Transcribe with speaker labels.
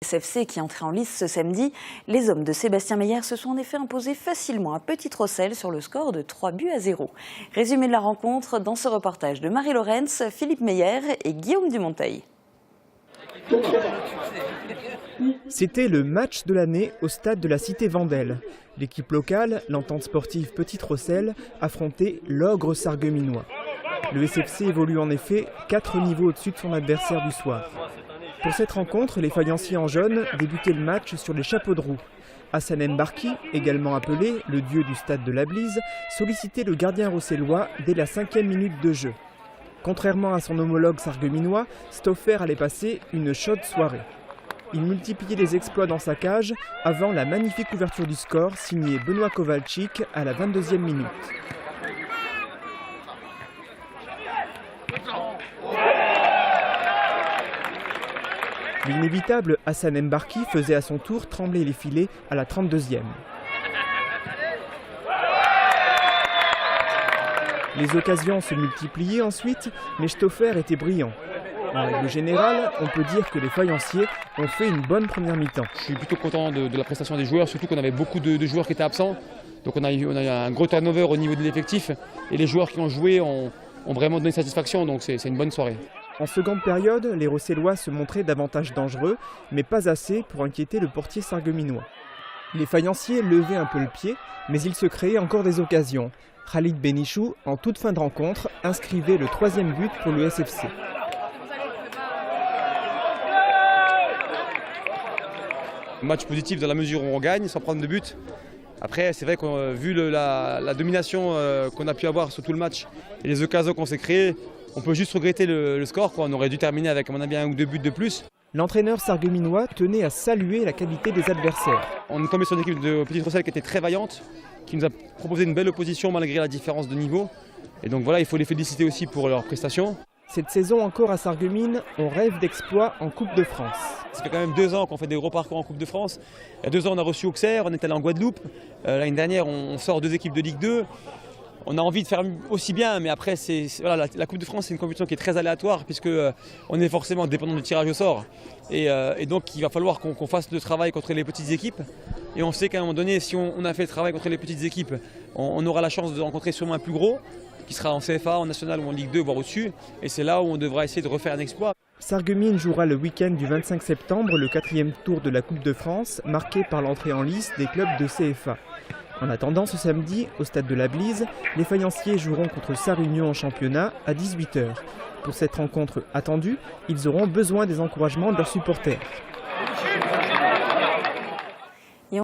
Speaker 1: SFC qui entrait en lice ce samedi, les hommes de Sébastien Meyer se sont en effet imposés facilement à Petite-Rosselle sur le score de 3-0. Résumé de la rencontre dans ce reportage de Marie Lorenz, Philippe Meyer et Guillaume Dumonteil.
Speaker 2: C'était le match de l'année au stade de la Cité Vandelle. L'équipe locale, l'entente sportive Petite-Rosselle, affrontait l'ogre sarregueminois. Le SFC évolue en effet 4 niveaux au-dessus de son adversaire du soir. Pour cette rencontre, les faïenciers en jaune débutaient le match sur les chapeaux de roue. Hassan Mbarki, également appelé le dieu du stade de la Blise, sollicitait le gardien rossellois dès la 5e minute de jeu. Contrairement à son homologue sarregueminois, Stoffer allait passer une chaude soirée. Il multipliait les exploits dans sa cage avant la magnifique ouverture du score signée Benoît Kovalchik à la 22e minute. L'inévitable Hassan Mbarki faisait à son tour trembler les filets à la 32e. Les occasions se multipliaient ensuite, mais Stoffer était brillant. En règle générale, on peut dire que les faïenciers ont fait une bonne première mi-temps.
Speaker 3: Je suis plutôt content de la prestation des joueurs, surtout qu'on avait beaucoup de joueurs qui étaient absents. Donc on a eu un gros turnover au niveau de l'effectif et les joueurs qui ont joué ont vraiment donné satisfaction, donc c'est une bonne soirée.
Speaker 2: En seconde période, les Rossellois se montraient davantage dangereux, mais pas assez pour inquiéter le portier sarregueminois. Les faïenciers levaient un peu le pied, mais il se créait encore des occasions. Khalid Benichou, en toute fin de rencontre, inscrivait le 3e but pour le SFC.
Speaker 3: Match positif dans la mesure où on gagne sans prendre de but. Après, c'est vrai que vu la domination qu'on a pu avoir sur tout le match et les occasions qu'on s'est créées, on peut juste regretter le score. On aurait dû terminer avec, à mon avis, 1 ou 2 buts de plus.
Speaker 2: L'entraîneur sarregueminois tenait à saluer la qualité des adversaires.
Speaker 3: On est tombé sur une équipe de Petite-Rosselle qui était très vaillante, qui nous a proposé une belle opposition malgré la différence de niveau. Et donc voilà, il faut les féliciter aussi pour leurs prestations.
Speaker 2: Cette saison encore à Sarreguemines, on rêve d'exploits en Coupe de France.
Speaker 3: Ça fait quand même 2 ans qu'on fait des gros parcours en Coupe de France. Il y a 2 ans, on a reçu Auxerre, on est allé en Guadeloupe. L'année dernière, on sort 2 équipes de Ligue 2. On a envie de faire aussi bien, mais après, voilà, la Coupe de France, c'est une compétition qui est très aléatoire puisque on est forcément dépendant du tirage au sort. Et donc, il va falloir qu'on fasse le travail contre les petites équipes. Et on sait qu'à un moment donné, si on a fait le travail contre les petites équipes, on aura la chance de rencontrer sûrement un plus gros, qui sera en CFA, en National ou en Ligue 2, voire au-dessus. Et c'est là où on devra essayer de refaire un exploit.
Speaker 2: Sarreguemines jouera le week-end du 25 septembre le 4e tour de la Coupe de France, marqué par l'entrée en lice des clubs de CFA. En attendant, ce samedi, au stade de la Blise, les faïenciers joueront contre Sarre-Union en championnat à 18 h. Pour cette rencontre attendue, ils auront besoin des encouragements de leurs supporters.